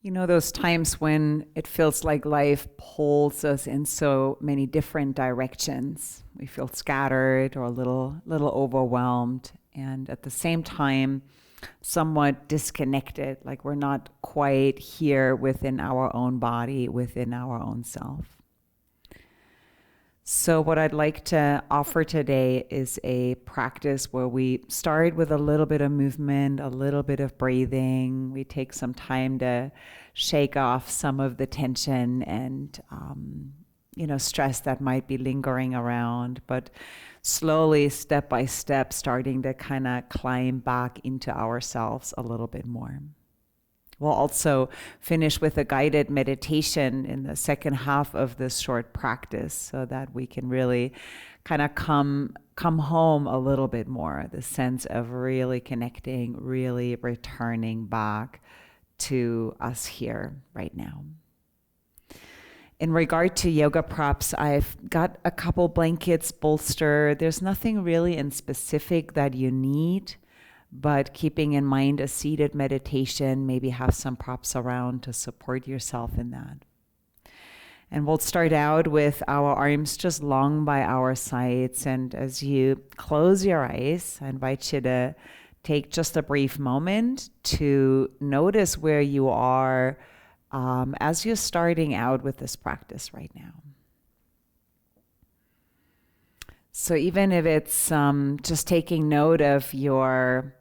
You know, those times when it feels like life pulls us in so many different directions. We feel scattered or a little overwhelmed, and at the same time, somewhat disconnected, like we're not quite here within our own body, within our own self. So, what I'd like to offer today is a practice where we start with a little bit of movement, a little bit of breathing. We take some time to shake off some of the tension and, stress that might be lingering around, but slowly, step by step, starting to kind of climb back into ourselves a little bit more. We'll also finish with a guided meditation in the second half of this short practice so that we can really kind of come home a little bit more, the sense of really connecting, really returning back to us here right now. In regard to yoga props, I've got a couple blankets, bolster. There's nothing really in specific that you need, but keeping in mind a seated meditation, maybe have some props around to support yourself in that. And we'll start out with our arms just long by our sides. And as you close your eyes, I invite you to take just a brief moment to notice where you are as you're starting out with this practice right now. So even if it's just taking note of your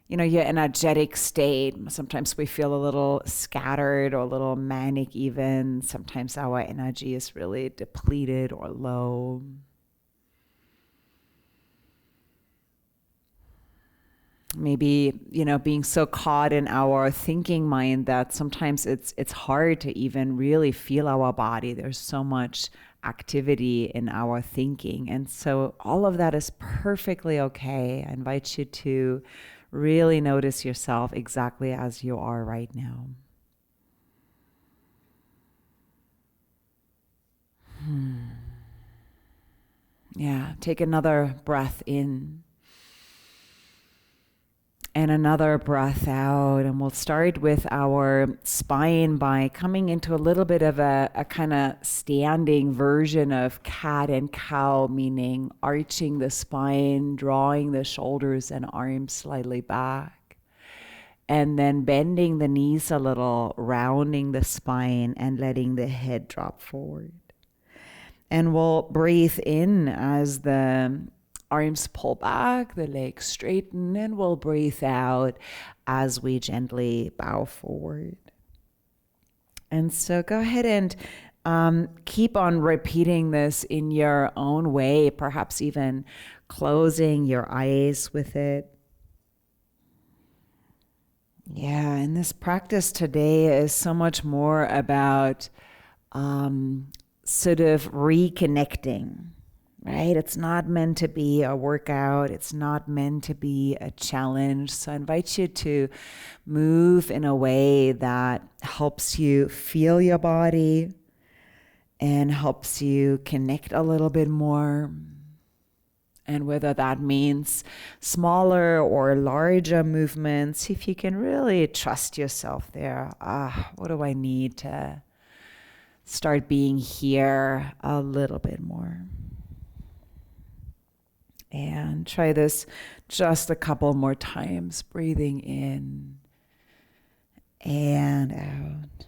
energetic state. Sometimes we feel a little scattered or a little manic even. Sometimes our energy is really depleted or low. Maybe, being so caught in our thinking mind that sometimes it's hard to even really feel our body. There's so much activity in our thinking. And so all of that is perfectly okay. I invite you to really notice yourself exactly as you are right now. Yeah, take another breath in and another breath out. And we'll start with our spine by coming into a little bit of a kind of standing version of cat and cow, meaning arching the spine, drawing the shoulders and arms slightly back. And then bending the knees a little, rounding the spine and letting the head drop forward. And we'll breathe in as the arms pull back, the legs straighten, and we'll breathe out as we gently bow forward. And so go ahead and keep on repeating this in your own way, perhaps even closing your eyes with it. Yeah, and this practice today is so much more about sort of reconnecting. Right? It's not meant to be a workout. It's not meant to be a challenge. So I invite you to move in a way that helps you feel your body and helps you connect a little bit more. And whether that means smaller or larger movements, if you can really trust yourself there. What do I need to start being here a little bit more? And try this just a couple more times, breathing in and out.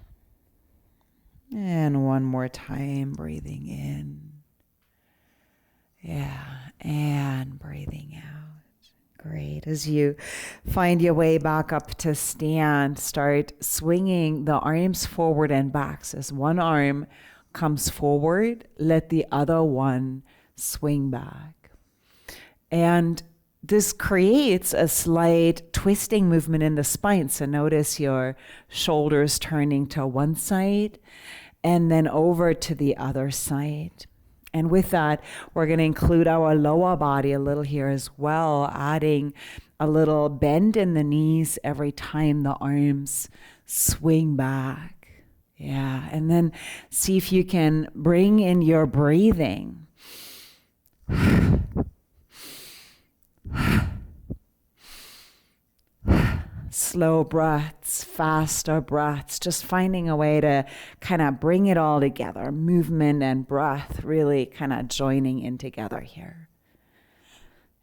And one more time, breathing in. Yeah, and breathing out. Great. As you find your way back up to stand, start swinging the arms forward and back. So as one arm comes forward, let the other one swing back. And this creates a slight twisting movement in the spine. So notice your shoulders turning to one side and then over to the other side. And with that, we're going to include our lower body a little here as well, adding a little bend in the knees every time the arms swing back. Yeah, and then see if you can bring in your breathing. slow breaths, faster breaths, just finding a way to kind of bring it all together, movement and breath really kind of joining in together here.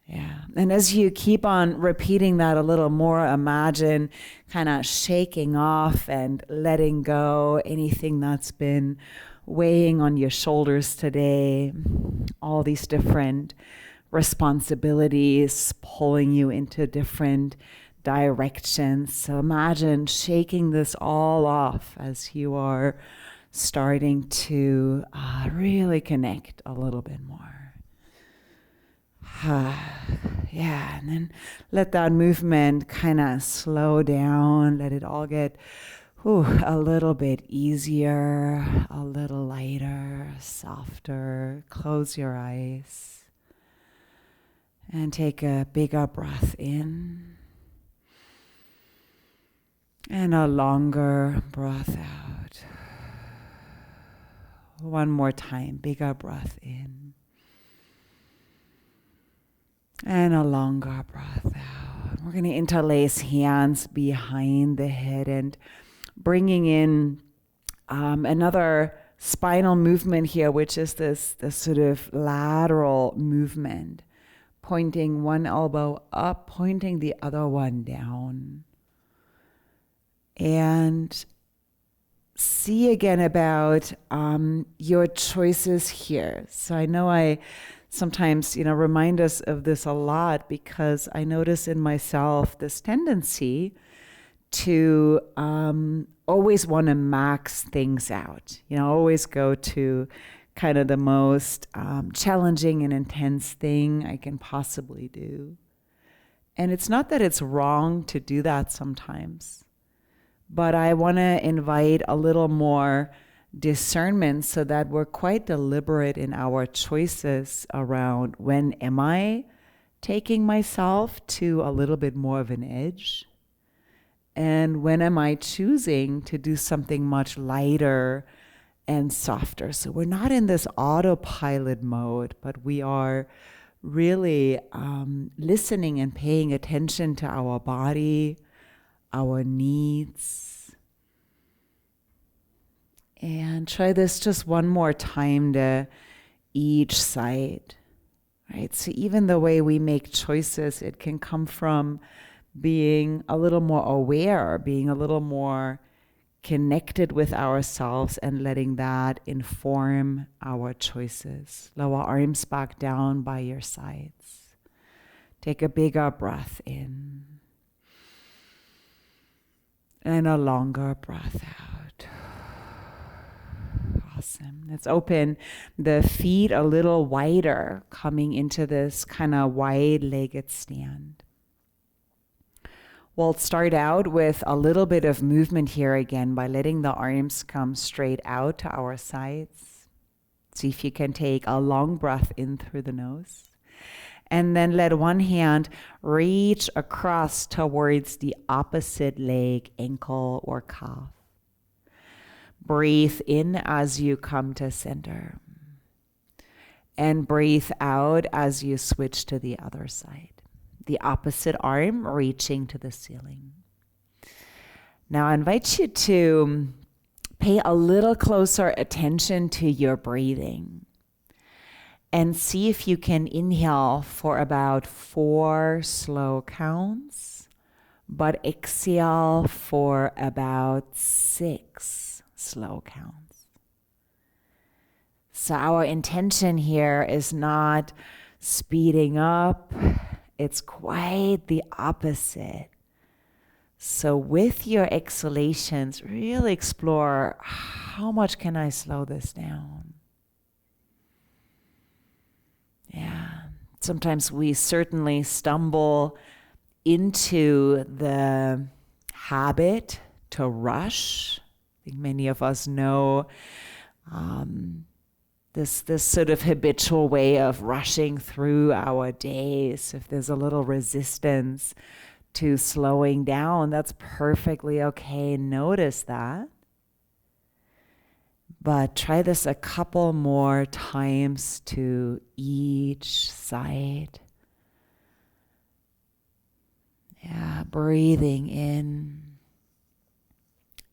Yeah. And as you keep on repeating that a little more, imagine kind of shaking off and letting go anything that's been weighing on your shoulders today, all these different responsibilities pulling you into different directions. So imagine shaking this all off as you are starting to really connect a little bit more. Yeah, and then let that movement kind of slow down. Let it all get a little bit easier, a little lighter, softer. Close your eyes and take a bigger breath in and a longer breath out. One more time, bigger breath in. And a longer breath out. We're going to interlace hands behind the head and bringing in another spinal movement here, which is this sort of lateral movement, pointing one elbow up, pointing the other one down. And see again about your choices here. So I know I sometimes, remind us of this a lot because I notice in myself this tendency to always want to max things out. Always go to kind of the most challenging and intense thing I can possibly do. And it's not that it's wrong to do that sometimes, but I want to invite a little more discernment so that we're quite deliberate in our choices around when am I taking myself to a little bit more of an edge, and when am I choosing to do something much lighter and softer. So we're not in this autopilot mode, but we are really listening and paying attention to our body, our needs. And try this just one more time to each side, right? So even the way we make choices, it can come from being a little more aware, being a little more connected with ourselves and letting that inform our choices. Lower arms back down by your sides. Take a bigger breath in and a longer breath out. Awesome. Let's open the feet a little wider, coming into this kind of wide-legged stand. We'll start out with a little bit of movement here again by letting the arms come straight out to our sides. See if you can take a long breath in through the nose. And then let one hand reach across towards the opposite leg, ankle, or calf. Breathe in as you come to center. And breathe out as you switch to the other side. The opposite arm reaching to the ceiling. Now I invite you to pay a little closer attention to your breathing. And see if you can inhale for about 4 slow counts, but exhale for about 6 slow counts. So our intention here is not speeding up, it's quite the opposite. So with your exhalations, really explore how much can I slow this down? Yeah, sometimes we certainly stumble into the habit to rush. I think many of us know this sort of habitual way of rushing through our days. If there's a little resistance to slowing down, that's perfectly okay. Notice that. But try this a couple more times to each side. Yeah, breathing in.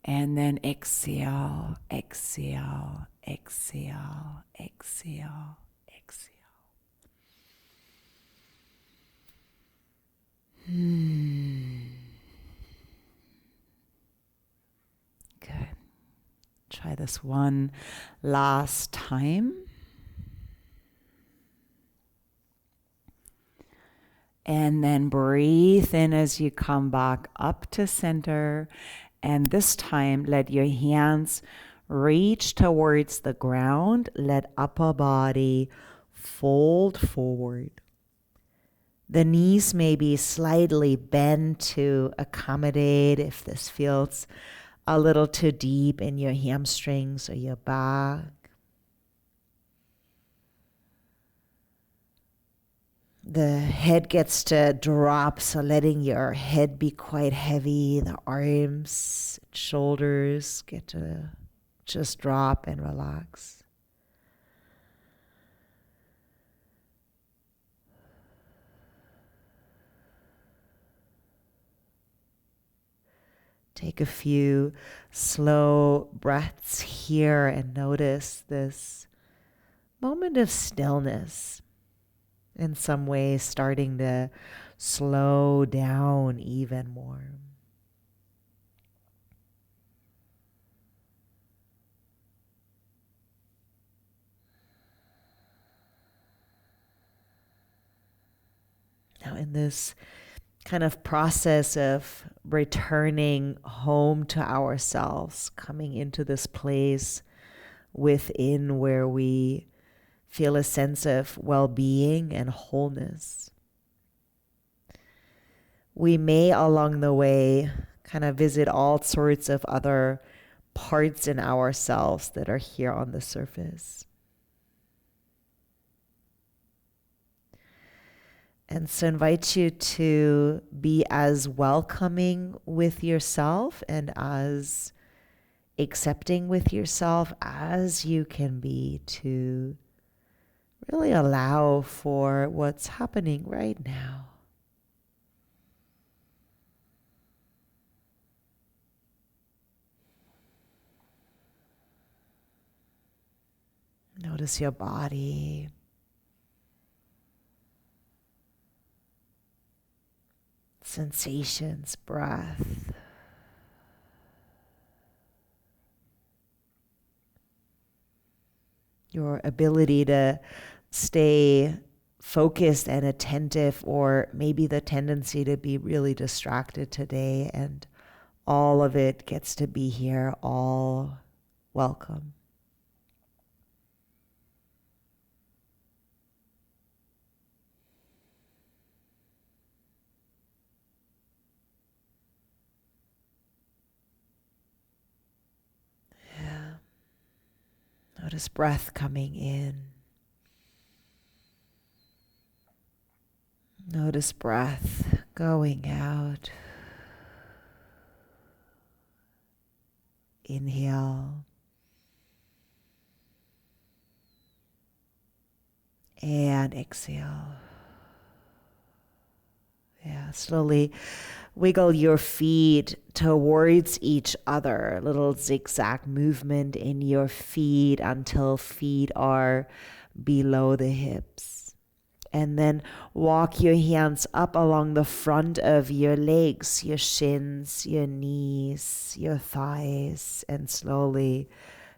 And then exhale, exhale, exhale, exhale, exhale. Good. Try this one last time. And then breathe in as you come back up to center. And this time, let your hands reach towards the ground. Let upper body fold forward. The knees may be slightly bent to accommodate if this feels a little too deep in your hamstrings or your back. The head gets to drop, so letting your head be quite heavy. The arms, shoulders get to just drop and relax. Take a few slow breaths here and notice this moment of stillness. In some ways, starting to slow down even more. Now, in this kind of process of returning home to ourselves, coming into this place within where we feel a sense of well-being and wholeness, we may along the way kind of visit all sorts of other parts in ourselves that are here on the surface. And so I invite you to be as welcoming with yourself and as accepting with yourself as you can be, to really allow for what's happening right now. Notice your body. Sensations, breath. Your ability to stay focused and attentive, or maybe the tendency to be really distracted today, and all of it gets to be here, all welcome. Yeah. Notice breath coming in. Notice breath going out. Inhale. And exhale. Yeah, slowly wiggle your feet towards each other. A little zigzag movement in your feet until feet are below the hips. And then walk your hands up along the front of your legs, your shins, your knees, your thighs, and slowly,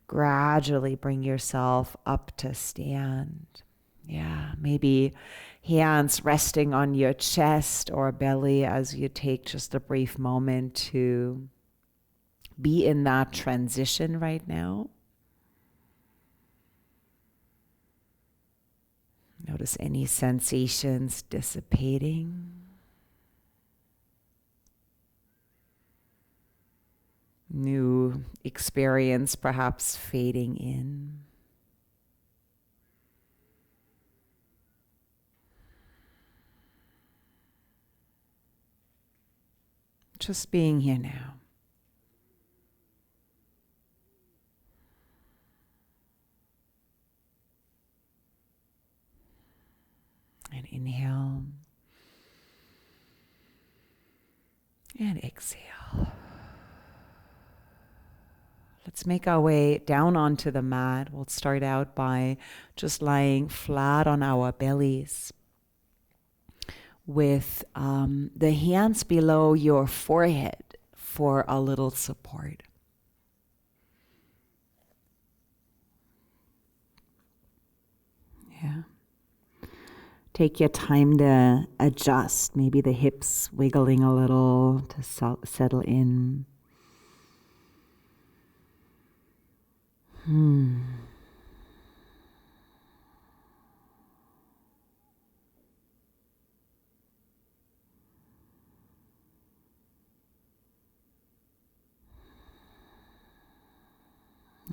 gradually bring yourself up to stand. Yeah, maybe hands resting on your chest or belly as you take just a brief moment to be in that transition right now. Notice any sensations dissipating. New experience perhaps fading in. Just being here now. And inhale. And exhale. Let's make our way down onto the mat. We'll start out by just lying flat on our bellies with the hands below your forehead for a little support. Yeah. Take your time to adjust. Maybe the hips wiggling a little to settle in.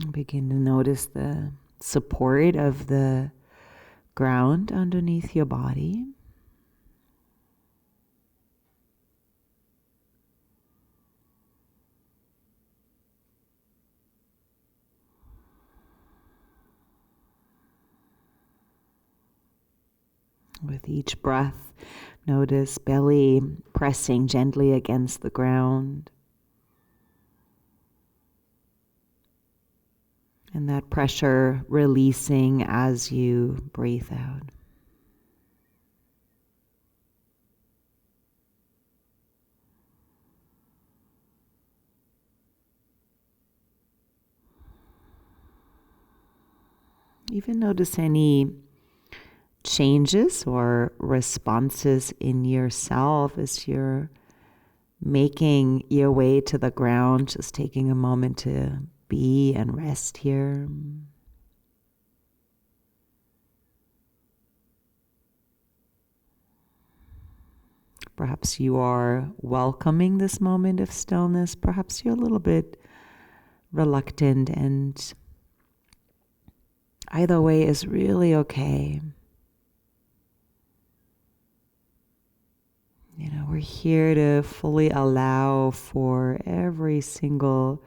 Begin to notice the support of the ground underneath your body. With each breath, notice belly pressing gently against the ground. And that pressure releasing as you breathe out. Even notice any changes or responses in yourself as you're making your way to the ground, just taking a moment to be and rest here. Perhaps you are welcoming this moment of stillness. Perhaps you're a little bit reluctant, and either way is really okay. We're here to fully allow for every single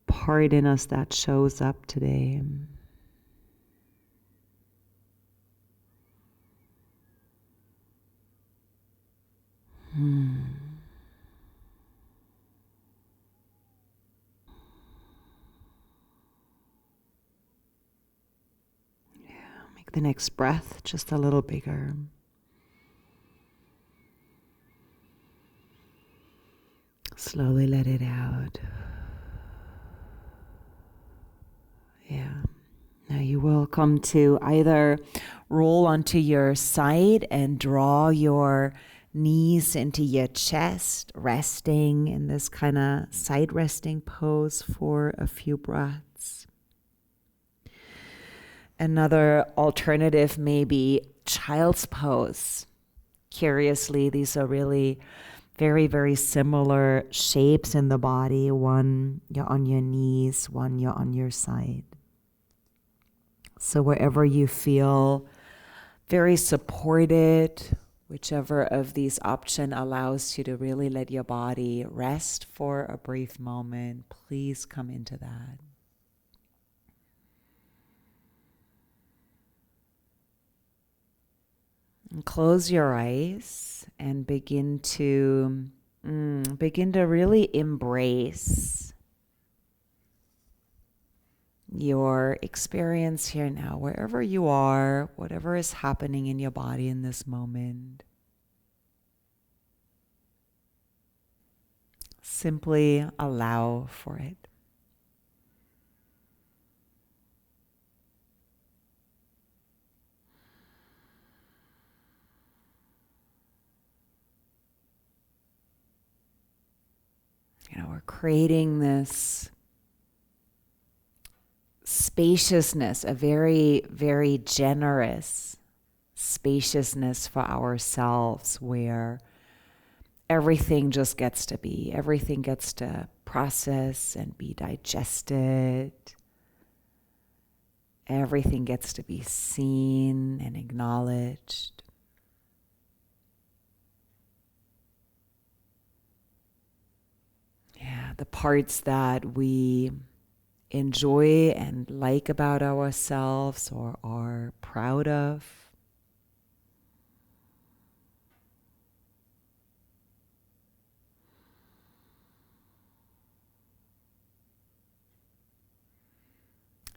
part in us that shows up today. Make the next breath just a little bigger. Slowly let it out. Yeah. Now you will come to either roll onto your side and draw your knees into your chest, resting in this kind of side resting pose for a few breaths. Another alternative may be child's pose. Curiously, these are really very, very similar shapes in the body. One, you're on your knees, one, you're on your side. So wherever you feel very supported, whichever of these options allows you to really let your body rest for a brief moment, please come into that. And close your eyes and begin to really embrace your experience here now, wherever you are, whatever is happening in your body in this moment. Simply allow for it. We're creating this spaciousness, a very, very generous spaciousness for ourselves where everything just gets to be, everything gets to process and be digested. Everything gets to be seen and acknowledged. Yeah, the parts that we enjoy and like about ourselves or are proud of.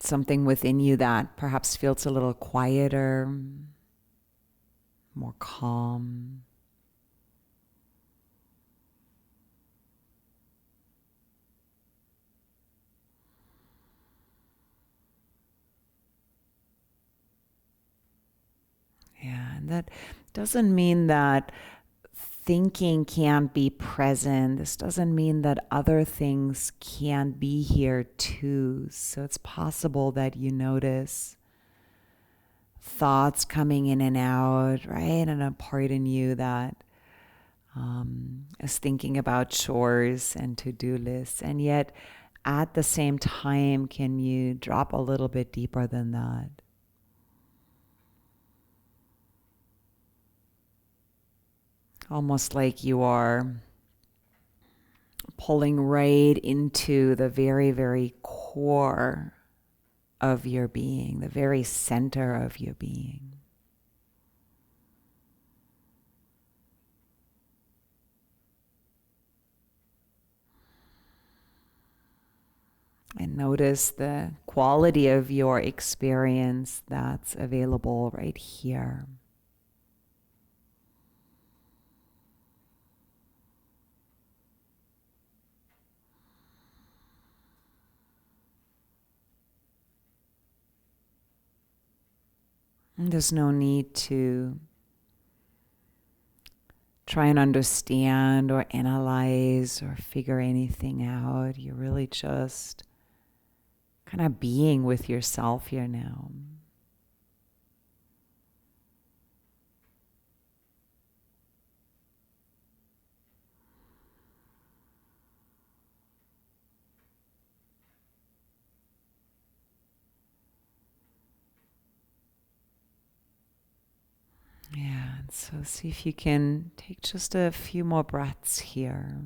something within you that perhaps feels a little quieter, more calm. Yeah, and that doesn't mean that thinking can't be present. This doesn't mean that other things can't be here too. So it's possible that you notice thoughts coming in and out, right? And a part in you that is thinking about chores and to-do lists. And yet, at the same time, can you drop a little bit deeper than that? Almost like you are pulling right into the very, very core of your being, the very center of your being. And notice the quality of your experience that's available right here. And there's no need to try and understand or analyze or figure anything out. You're really just kind of being with yourself here now. Yeah, and so see if you can take just a few more breaths here.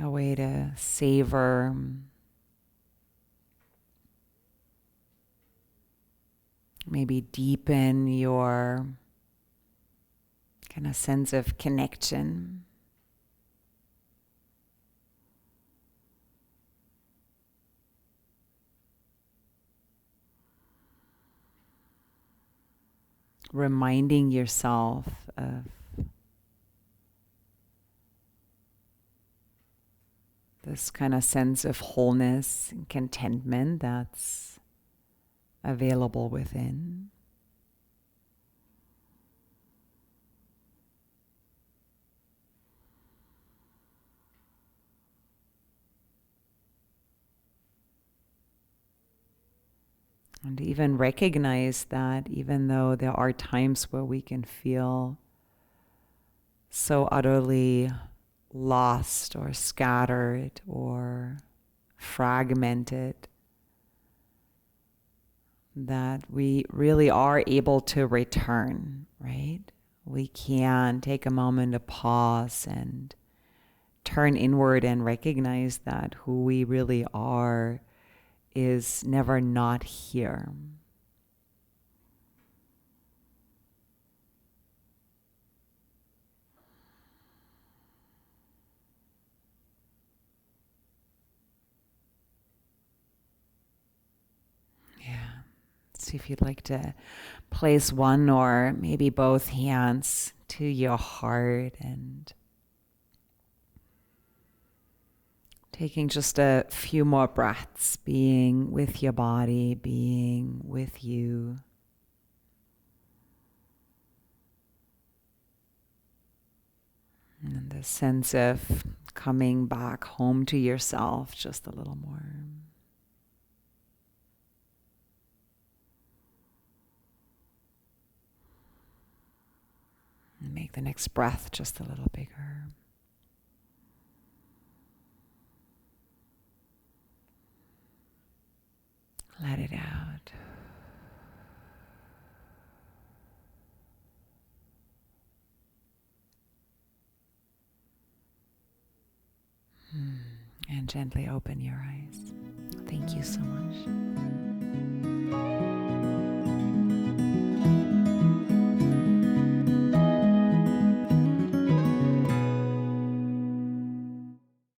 A way to savor maybe deepen your kind of sense of connection. Reminding yourself of this kind of sense of wholeness and contentment that's available within. And even recognize that even though there are times where we can feel so utterly lost or scattered or fragmented, that we really are able to return, right? We can take a moment to pause and turn inward and recognize that who we really are is never not here. Yeah. See if you'd like to place one or maybe both hands to your heart and taking just a few more breaths, being with your body, being with you. And the sense of coming back home to yourself just a little more. And make the next breath just a little bigger. Let it out. And gently open your eyes. Thank you so much.